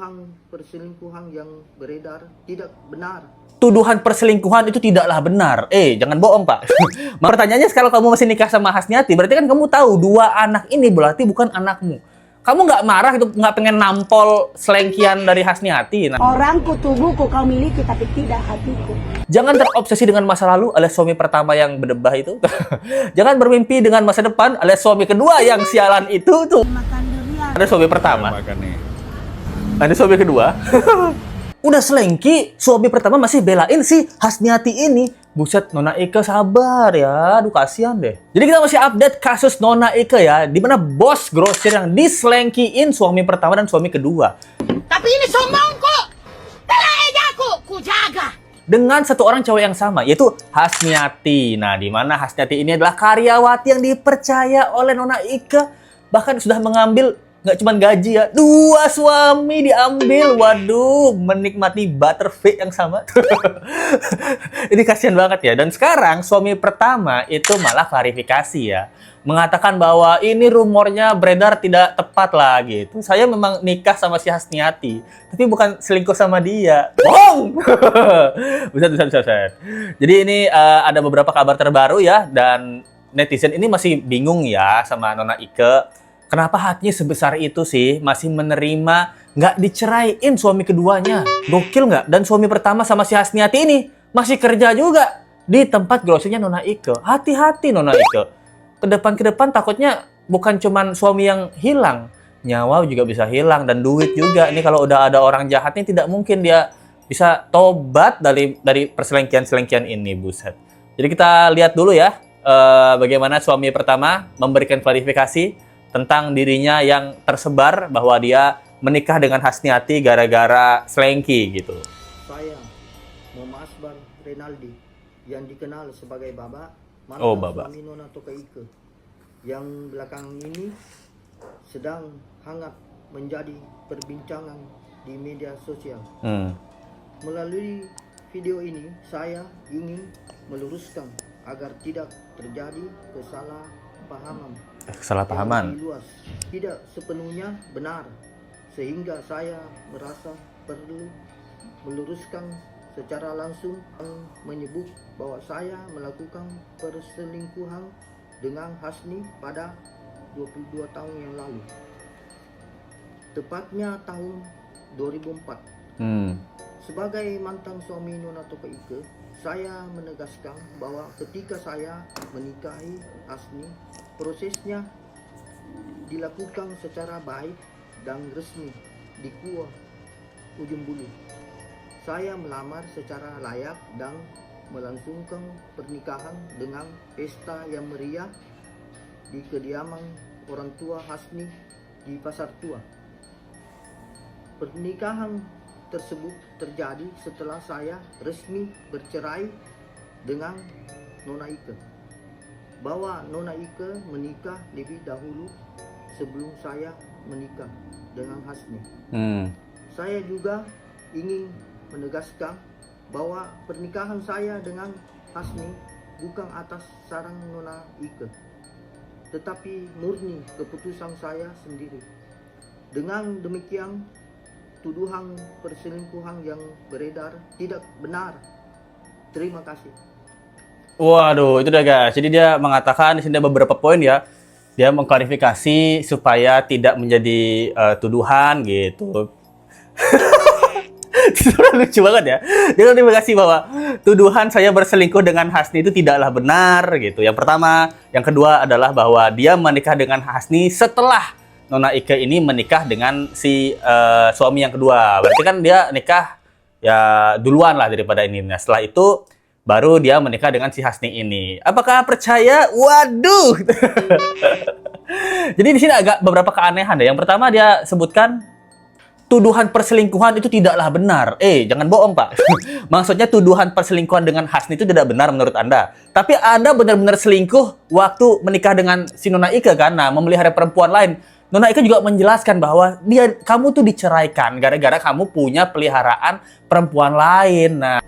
tuduhan perselingkuhan yang beredar tidak benar. Tuduhan perselingkuhan itu tidaklah benar. Jangan bohong, Pak. Pertanyaannya, kalau kamu masih nikah sama Hasniati, berarti kan kamu tahu dua anak ini berarti bukan anakmu. Kamu nggak marah itu, nggak pengen nampol selengkian dari Hasniati? Orangku, tubuhku kau miliki, tapi tidak hatiku. Jangan terobsesi dengan masa lalu alias suami pertama yang berdebah itu. Jangan bermimpi dengan masa depan alias suami kedua yang sialan itu tuh. Makan durian. Ada suami pertama, ada suami kedua. Udah selengki, suami pertama masih belain si Hasniati ini. Buset, Nona Ike sabar ya. Aduh, kasihan deh. Jadi kita masih update kasus Nona Ike ya, di mana bos grosir yang diselengkiin suami pertama dan suami kedua. Tapi ini sombongku. Telah aku, ku jaga. Dengan satu orang cewek yang sama, yaitu Hasniati. Nah, di mana Hasniati ini adalah karyawati yang dipercaya oleh Nona Ike. Bahkan sudah mengambil nggak cuma gaji ya, 2 suami diambil. Waduh, menikmati butterfly yang sama. Ini kasihan banget ya. Dan sekarang suami pertama itu malah klarifikasi ya, mengatakan bahwa ini rumornya beredar tidak tepat lah gitu. Saya memang nikah sama si Hasniati, tapi bukan selingkuh sama dia. Bohong. Buset. Jadi ini ada beberapa kabar terbaru ya, dan netizen ini masih bingung ya sama Nona Ike. Kenapa hatinya sebesar itu sih, masih menerima nggak diceraiin suami keduanya? Gokil nggak? Dan suami pertama sama si Hasniati ini masih kerja juga di tempat grosirnya Nona Ike. Hati-hati Nona Ike. Ke depan takutnya bukan cuman suami yang hilang, nyawa juga bisa hilang dan duit juga. Ini kalau udah ada orang jahat ini tidak mungkin dia bisa tobat dari perselengkian ini, buset. Jadi kita lihat dulu ya bagaimana suami pertama memberikan klarifikasi tentang dirinya yang tersebar bahwa dia menikah dengan Hasniati gara-gara selengki gitu. Saya Muhammad Asbar Renaldi yang dikenal sebagai Baba, Baba. suami Nona Toka Ike, yang belakangan ini sedang hangat menjadi perbincangan di media sosial. Melalui video ini saya ingin meluruskan agar tidak terjadi kesalahpahaman yang luas, tidak sepenuhnya benar, sehingga saya merasa perlu meluruskan secara langsung menyebut bahwa saya melakukan perselingkuhan dengan Hasni pada 22 tahun yang lalu, tepatnya tahun 2004. Sebagai mantan suami Nona Toka Ike, saya menegaskan bahwa ketika saya menikahi Hasni, prosesnya dilakukan secara baik dan resmi di Kuah Ujung Bulu. Saya melamar secara layak dan melangsungkan pernikahan dengan pesta yang meriah di kediaman orang tua Hasni di Pasar Tua. Pernikahan tersebut terjadi setelah saya resmi bercerai dengan Nona Ike, bahwa Nona Ike menikah lebih dahulu sebelum saya menikah dengan Hasni. Saya juga ingin menegaskan bahwa pernikahan saya dengan Hasni bukan atas saran Nona Ike, tetapi murni keputusan saya sendiri. Dengan demikian, tuduhan perselingkuhan yang beredar tidak benar. Terima kasih. Waduh, itu udah guys. Jadi dia mengatakan di sini ada beberapa poin ya. Dia mengklarifikasi supaya tidak menjadi tuduhan gitu. Lucu banget ya. Dia klarifikasi bahwa tuduhan saya berselingkuh dengan Hasni itu tidaklah benar gitu. Yang pertama, yang kedua adalah bahwa dia menikah dengan Hasni setelah Nona Ike ini menikah dengan si suami yang kedua. Berarti kan dia nikah ya duluan lah daripada ini. Nah, setelah itu baru dia menikah dengan si Hasni ini. Apakah percaya? Waduh. Jadi di sini agak beberapa keanehan deh. Yang pertama dia sebutkan tuduhan perselingkuhan itu tidaklah benar. Jangan bohong, Pak. Maksudnya tuduhan perselingkuhan dengan Hasni itu tidak benar menurut Anda. Tapi Anda benar-benar selingkuh waktu menikah dengan si Nona Ike kan? Nah, memelihara perempuan lain. Nona Ike juga menjelaskan bahwa kamu tuh diceraikan gara-gara kamu punya peliharaan perempuan lain. Nah,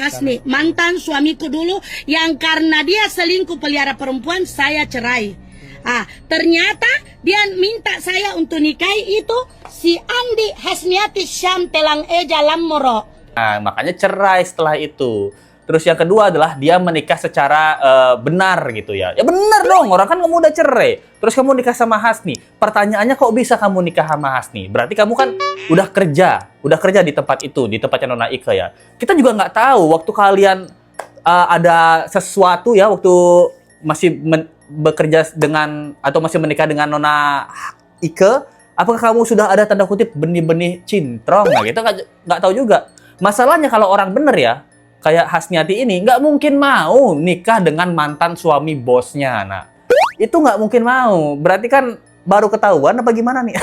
Hasni, mantan suamiku dulu yang karena dia selingkuh pelihara perempuan, saya cerai. Ternyata dia minta saya untuk nikahi itu si Andi Hasniati Syam Telang Eja Lamoro. Nah, makanya cerai setelah itu. Terus yang kedua adalah dia menikah secara benar gitu ya. Ya benar dong, orang kan kamu udah cerai. Terus kamu nikah sama Hasni. Pertanyaannya kok bisa kamu nikah sama Hasni? Berarti kamu kan udah kerja di tempat itu, di tempatnya Nona Ike ya. Kita juga nggak tahu waktu kalian ada sesuatu ya, waktu masih bekerja dengan atau masih menikah dengan Nona Ike, apakah kamu sudah ada tanda kutip benih-benih cintrong? Nah, kita nggak tahu juga. Masalahnya kalau orang bener ya, kayak Hasniati ini nggak mungkin mau nikah dengan mantan suami bosnya. Nah, itu nggak mungkin mau. Berarti kan baru ketahuan apa gimana nih?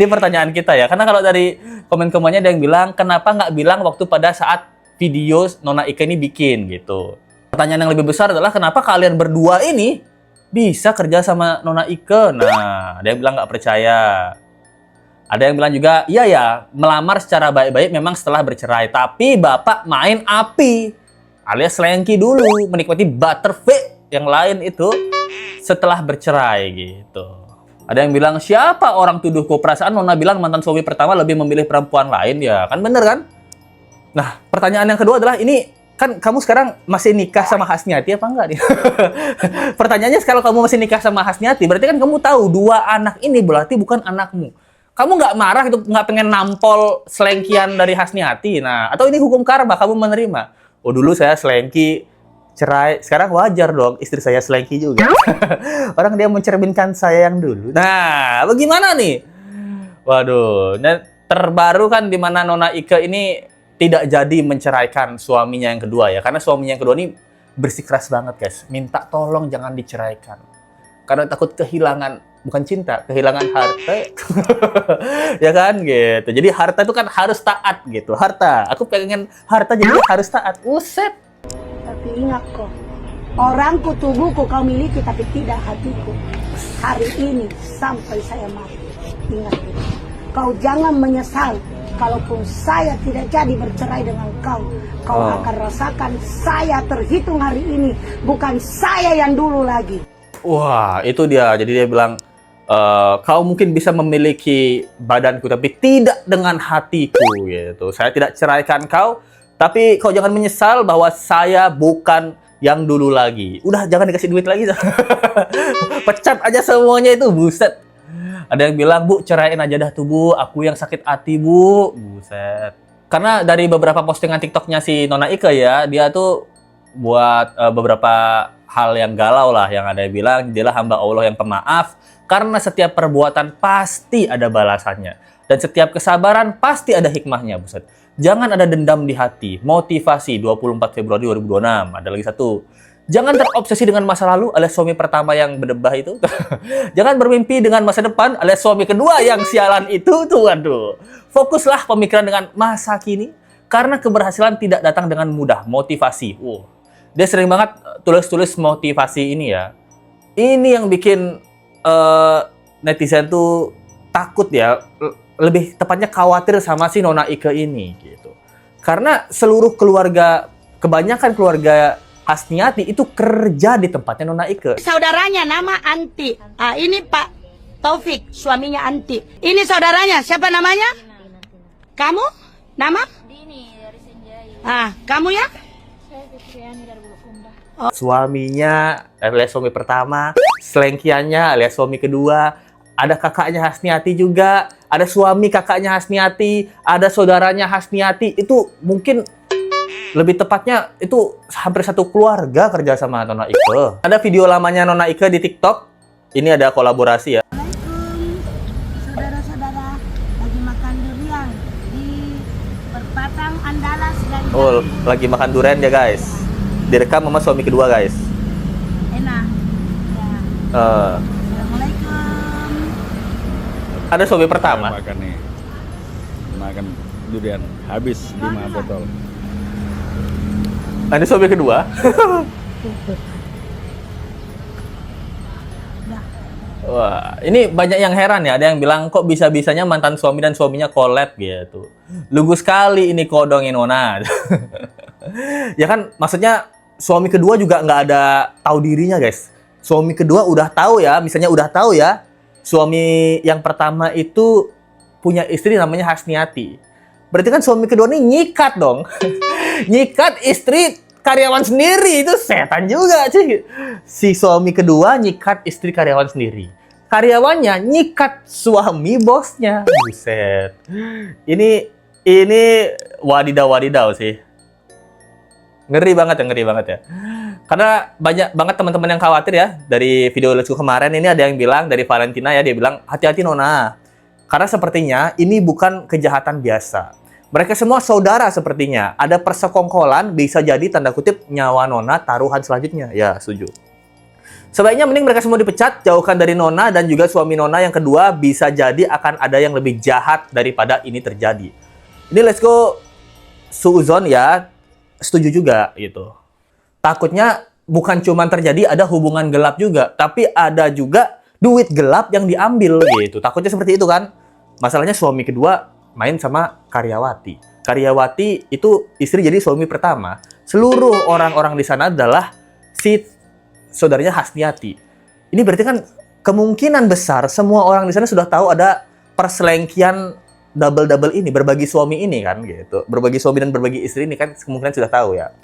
Ini pertanyaan kita ya. Karena kalau dari komen-komennya ada yang bilang, kenapa nggak bilang waktu pada saat video Nona Ike ini bikin gitu. Pertanyaan yang lebih besar adalah kenapa kalian berdua ini bisa kerja sama Nona Ike? Nah, ada yang bilang nggak percaya. Ada yang bilang juga, iya ya, melamar secara baik-baik memang setelah bercerai. Tapi bapak main api, alias selengki dulu, menikmati butterfly yang lain itu setelah bercerai gitu. Ada yang bilang, siapa orang tuduhku? Perasaan Nona bilang mantan suami pertama lebih memilih perempuan lain. Ya kan bener kan? Nah, pertanyaan yang kedua adalah, ini kan kamu sekarang masih nikah sama Hasniati apa enggak nih? Pertanyaannya, kalau kamu masih nikah sama Hasniati, berarti kan kamu tahu dua anak ini berarti bukan anakmu. Kamu nggak marah itu, nggak pengen nampol selengkian dari Hasniati? Nah, atau ini hukum karma, kamu menerima? Oh, dulu saya selengki, cerai, sekarang wajar dong istri saya selengki juga. Orang dia mencerminkan saya yang dulu. Nah, bagaimana nih? Waduh, dan terbaru kan di mana Nona Ike ini tidak jadi menceraikan suaminya yang kedua ya. Karena suaminya yang kedua ini bersikeras banget guys. Minta tolong jangan diceraikan. Karena takut kehilangan, bukan cinta, kehilangan harta. Ya kan gitu. Jadi harta itu kan harus taat gitu. Harta, aku pengen harta jadi harus taat. Uset. Tapi ingat kok, orangku, tubuhku kau miliki tapi tidak hatiku. Hari ini sampai saya mati, ingat itu. Kau jangan menyesal. Kalaupun saya tidak jadi bercerai dengan kau, kau akan rasakan saya terhitung hari ini, bukan saya yang dulu lagi. Wah, itu dia. Jadi dia bilang, kau mungkin bisa memiliki badanku, tapi tidak dengan hatiku gitu. Saya tidak ceraikan kau, tapi kau jangan menyesal bahwa saya bukan yang dulu lagi. Udah, jangan dikasih duit lagi. Pecat aja semuanya itu, buset. Ada yang bilang, Bu, ceraiin aja dah tuh, Bu. Aku yang sakit hati, Bu. Buset. Karena dari beberapa postingan TikToknya si Nona Ike ya, dia tuh buat beberapa hal yang galau lah. Yang ada yang bilang, dialah hamba Allah yang pemaaf. Karena setiap perbuatan pasti ada balasannya. Dan setiap kesabaran pasti ada hikmahnya, buset. Jangan ada dendam di hati. Motivasi 24 Februari 2026. Ada lagi satu. Jangan terobsesi dengan masa lalu alias suami pertama yang berdebah itu. Jangan bermimpi dengan masa depan alias suami kedua yang sialan itu. Tuh, aduh. Fokuslah pemikiran dengan masa kini. Karena keberhasilan tidak datang dengan mudah. Motivasi. Dia sering banget tulis-tulis motivasi ini ya. Ini yang bikin netizen tuh takut ya. Lebih tepatnya khawatir sama si Nona Ike ini gitu. Karena seluruh keluarga, kebanyakan keluarga Hasniati itu kerja di tempatnya Nona Ike. Saudaranya nama Anti. Ini Pak Taufik, suaminya Anti. Ini saudaranya, siapa namanya? Kamu? Nama? Dini dari Senjai. Kamu ya? Saya Fitriani dari Bulukumba. Suaminya alias suami pertama, selengkiannya alias suami kedua, ada kakaknya Hasniati juga, ada suami kakaknya Hasniati, ada saudaranya Hasniati. Itu mungkin lebih tepatnya itu hampir satu keluarga kerja sama Nona Ike. Ada video lamanya Nona Ike di TikTok. Ini ada kolaborasi ya. Assalamualaikum, saudara-saudara. Lagi makan durian di perempatan Andalas dan Lagi makan durian ya guys. Direkam sama suami kedua guys. enak. Ya. Assalamualaikum. Ada suami pertama. Makan nih, makan durian habis 5 botol. Ada suami kedua. Wah, ini banyak yang heran ya. Ada yang bilang kok bisa-bisanya mantan suami dan suaminya collab gitu. Lugu sekali ini kodongin Nona. Ya kan, maksudnya suami kedua juga nggak ada tahu dirinya guys. suami kedua udah tahu ya, misalnya udah tahu ya, suami yang pertama itu punya istri namanya Hasniati. Berarti kan suami kedua ini nyikat dong. Nyikat istri karyawan sendiri, itu setan juga sih. Si suami kedua nyikat istri karyawan sendiri. Karyawannya nyikat suami bosnya. Buset. Ini wadidaw sih. Ngeri banget ya. Karena banyak banget teman-teman yang khawatir ya. Dari video Let's Go kemarin ini ada yang bilang dari Valentina ya, dia bilang hati-hati Nona. Karena sepertinya ini bukan kejahatan biasa. Mereka semua saudara sepertinya. Ada persekongkolan, bisa jadi tanda kutip nyawa Nona taruhan selanjutnya. Ya, setuju. Sebaiknya mending mereka semua dipecat, jauhkan dari Nona dan juga suami Nona yang kedua, bisa jadi akan ada yang lebih jahat daripada ini terjadi. Ini Let's Go suuzon ya, setuju juga gitu. Takutnya bukan cuma terjadi ada hubungan gelap juga, tapi ada juga duit gelap yang diambil gitu. Takutnya seperti itu kan. Masalahnya suami kedua main sama karyawati. Karyawati itu istri jadi suami pertama. Seluruh orang-orang di sana adalah si saudaranya Hasniati. Ini berarti kan kemungkinan besar semua orang di sana sudah tahu ada perselengkian double ini, berbagi suami ini kan gitu. Berbagi suami dan berbagi istri ini kan kemungkinan sudah tahu ya.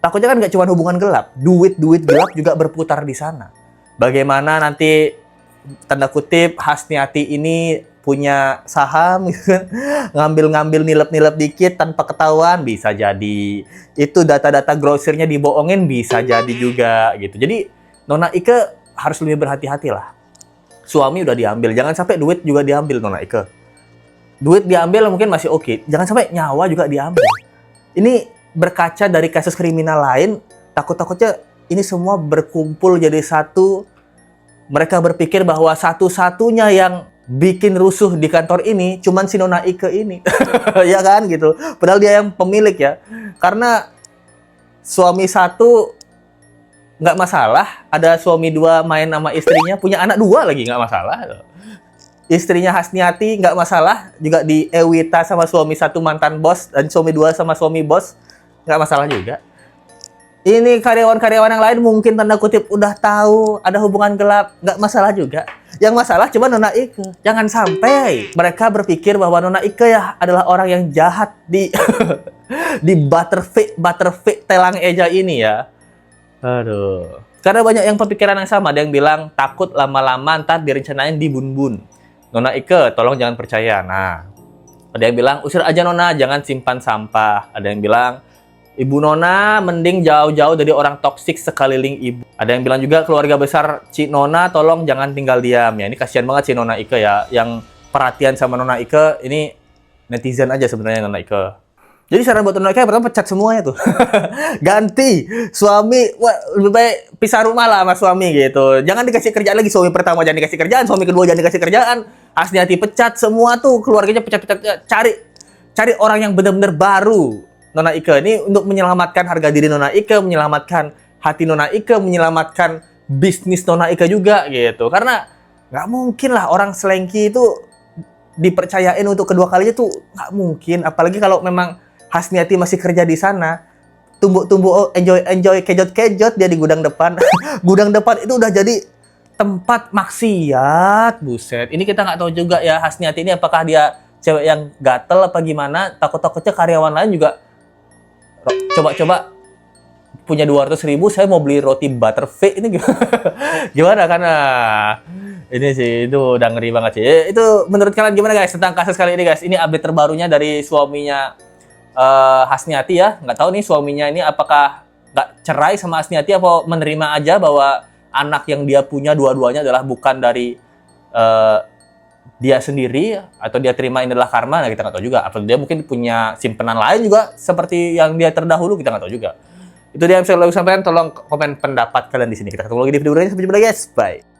Takutnya kan nggak cuma hubungan gelap, duit gelap juga berputar di sana. Bagaimana nanti tanda kutip Hasniati ini punya saham gitu kan, ngambil nilep dikit tanpa ketahuan, bisa jadi itu data-data grosirnya dibohongin, bisa jadi juga gitu. Jadi Nona Ike harus lebih berhati-hati lah. Suami udah diambil, jangan sampai duit juga diambil Nona Ike. Duit diambil mungkin masih oke, jangan sampai nyawa juga diambil. Ini berkaca dari kasus kriminal lain, takut-takutnya ini semua berkumpul jadi satu. Mereka berpikir bahwa satu-satunya yang bikin rusuh di kantor ini cuman si Nona Ike ini. Ya kan gitu. Padahal dia yang pemilik ya. Karena suami satu nggak masalah, ada suami dua main sama istrinya, punya anak dua lagi nggak masalah. Istrinya Hasniati nggak masalah, juga di Ewita sama suami satu mantan bos, dan suami dua sama suami bos nggak masalah juga. Ini karyawan-karyawan yang lain mungkin tanda kutip udah tahu ada hubungan gelap, nggak masalah juga. Yang masalah cuma Nona Ike. Jangan sampai mereka berpikir bahwa Nona Ike ya adalah orang yang jahat di di butterfly telang eja ini ya. Aduh. Karena banyak yang pemikiran yang sama. Ada yang bilang takut lama-lama ntar direncanain di bun-bun. Nona Ike, tolong jangan percaya. Nah, ada yang bilang usir aja Nona, jangan simpan sampah. Ada yang bilang Ibu Nona mending jauh-jauh dari orang toksik sekeliling ibu. Ada yang bilang juga keluarga besar Ci Nona tolong jangan tinggal diam ya. Ini kasihan banget Ci Nona Ike ya. Yang perhatian sama Nona Ike ini netizen aja sebenarnya Nona Ike. Jadi saran buat Nona Ike pertama pecat semuanya tuh. Ganti suami, wah, lebih baik pisah rumah lah sama suami gitu. Jangan dikasih kerjaan lagi, suami pertama jangan dikasih kerjaan, suami kedua jangan dikasih kerjaan. Hasniati pecat semua tuh, keluarganya pecat-pecat. Cari orang yang benar-benar baru. Nona Ike ini untuk menyelamatkan harga diri Nona Ike, menyelamatkan hati Nona Ike, menyelamatkan bisnis Nona Ike juga gitu. Karena nggak mungkin lah orang selengki itu dipercayain untuk kedua kalinya tuh nggak mungkin. Apalagi kalau memang Hasniati masih kerja di sana, tumbuk-tumbuk enjoy kejot-kejot dia di gudang depan. Gudang depan itu udah jadi tempat maksiat, buset. Ini kita nggak tahu juga ya Hasniati ini apakah dia cewek yang gatel apa gimana. Takut-takutnya karyawan lain juga coba-coba punya 200.000, saya mau beli roti butterfly ini gimana karena ini sih itu udah ngeri banget sih. Itu menurut kalian gimana guys tentang kasus kali ini guys? Ini update terbarunya dari suaminya Hasniati ya. Nggak tahu nih suaminya ini apakah nggak cerai sama Hasniati atau menerima aja bahwa anak yang dia punya dua-duanya adalah bukan dari dia sendiri, atau dia terima ini adalah karma. Nah, kita nggak tahu juga. Atau dia mungkin punya simpenan lain juga seperti yang dia terdahulu, kita nggak tahu juga. Itu dia yang saya lalu sampaikan. Tolong komen pendapat kalian di sini. Kita ketemu lagi di video berikutnya. Sampai jumpa lagi guys. Bye.